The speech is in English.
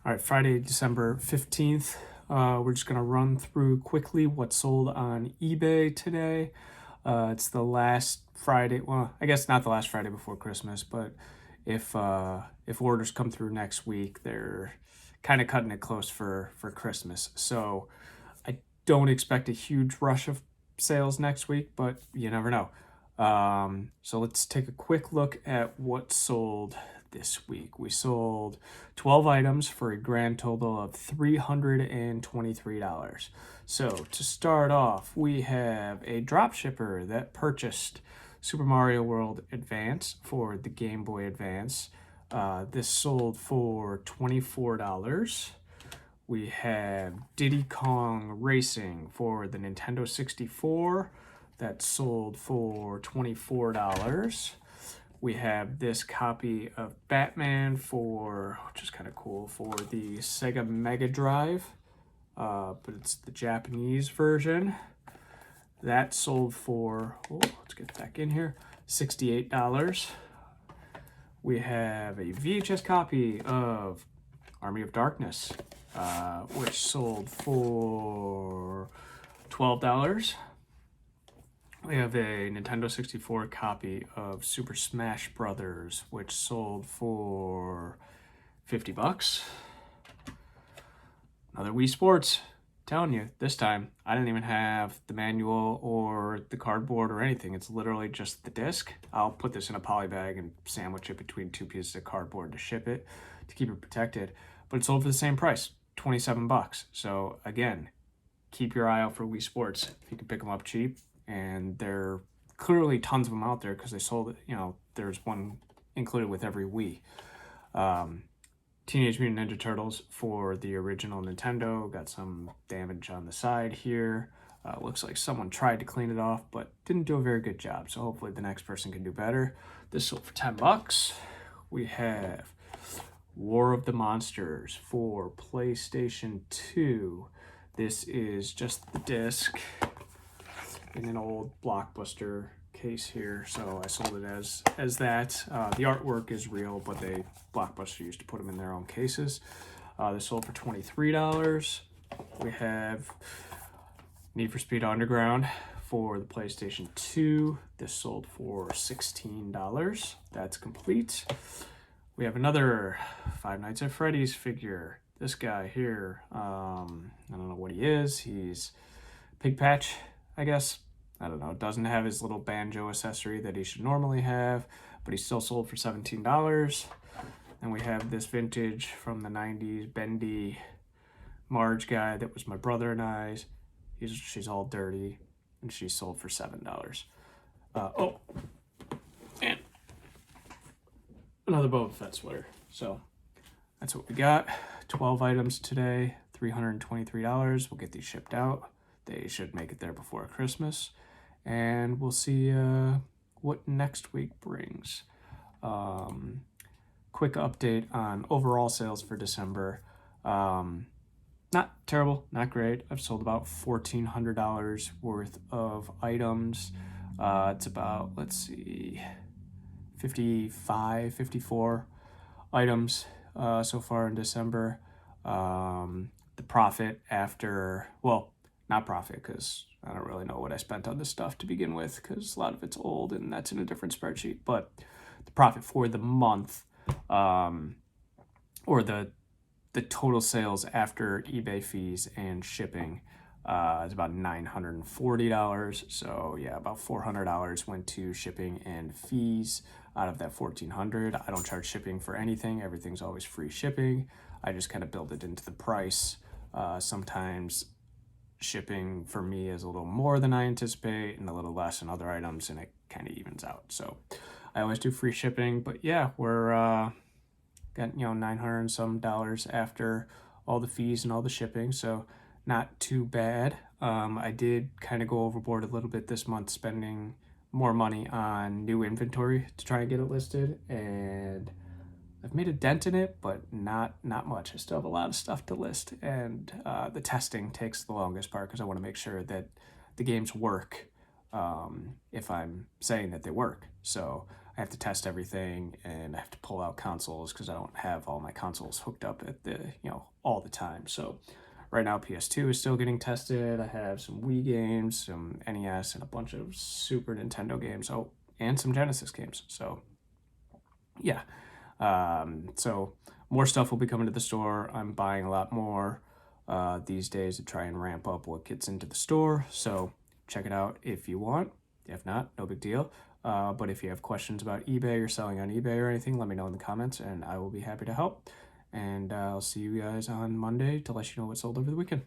All right, Friday, December 15th. We're just going to run through quickly what sold on eBay today. It's the last Friday. Well, I guess not the last Friday before Christmas, but if orders come through next week, they're kind of cutting it close for Christmas. So I don't expect a huge rush of sales next week, but you never know. So let's take a quick look at what sold this week. We sold 12 items for a grand total of $323. So to start off, we have a drop shipper that purchased Super Mario World Advance for the Game Boy Advance. This sold for $24. We have Diddy Kong Racing for the Nintendo 64. That sold for $24. We have this copy of Batman which is kind of cool, for the Sega Mega Drive, but it's the Japanese version. That sold for, let's get back in here, $68. We have a VHS copy of Army of Darkness, which sold for $12. We have a Nintendo 64 copy of Super Smash Brothers, which sold for $50. Another Wii Sports. Telling you, this time, I didn't even have the manual or the cardboard or anything. It's literally just the disc. I'll put this in a poly bag and sandwich it between two pieces of cardboard to ship it, to keep it protected. But it sold for the same price, $27. So again, keep your eye out for Wii Sports. If you can pick them up cheap. And there are clearly tons of them out there because they sold it. There's one included with every Wii. Teenage Mutant Ninja Turtles for the original Nintendo. Got some damage on the side here. Looks like someone tried to clean it off, but didn't do a very good job. So hopefully the next person can do better. This sold for $10. We have War of the Monsters for PlayStation 2. This is just the disc in an old Blockbuster case here, so I sold it as that. The artwork is real, but Blockbuster used to put them in their own cases. This sold for $23. We have Need for Speed Underground for the PlayStation 2. This sold for $16. That's complete. We have another Five Nights at Freddy's figure. This guy here, I don't know what he is. He's Pig Patch, I guess. I don't know. Doesn't have his little banjo accessory that he should normally have, but he still sold for $17. And we have this vintage from the 90s bendy Marge guy that was my brother and I's. She's all dirty, and she sold for $7. And another Boba Fett sweater. So that's what we got. 12 items today, $323. We'll get these shipped out. They should make it there before Christmas. And we'll see what next week brings. Quick update on overall sales for December. Not terrible, not great. I've sold about $1,400 worth of items. It's about, 54 items so far in December. The profit after, not profit, because I don't really know what I spent on this stuff to begin with, because a lot of it's old and that's in a different spreadsheet. But the profit for the month, or the total sales after eBay fees and shipping, is about $940. So yeah, about $400 went to shipping and fees out of that $1,400. I don't charge shipping for anything. Everything's always free shipping. I just kind of build it into the price. Sometimes shipping for me is a little more than I anticipate and a little less in other items, and it kind of evens out. So I always do free shipping, but yeah, we're got $900 and some after all the fees and all the shipping, so not too bad. I did kind of go overboard a little bit this month, spending more money on new inventory to try and get it listed, and I've made a dent in it, but not much. I still have a lot of stuff to list, and the testing takes the longest part because I want to make sure that the games work if I'm saying that they work. So I have to test everything, and I have to pull out consoles because I don't have all my consoles hooked up at the, all the time. So right now PS2 is still getting tested. I have some Wii games, some NES, and a bunch of Super Nintendo games. Oh, and some Genesis games. So yeah. So more stuff will be coming to the store. I'm buying a lot more these days to try and ramp up what gets into the store. So check it out if you want. If not, no big deal. But if you have questions about eBay or selling on eBay or anything, let me know in the comments and I will be happy to help. And I'll see you guys on Monday to let you know what sold over the weekend.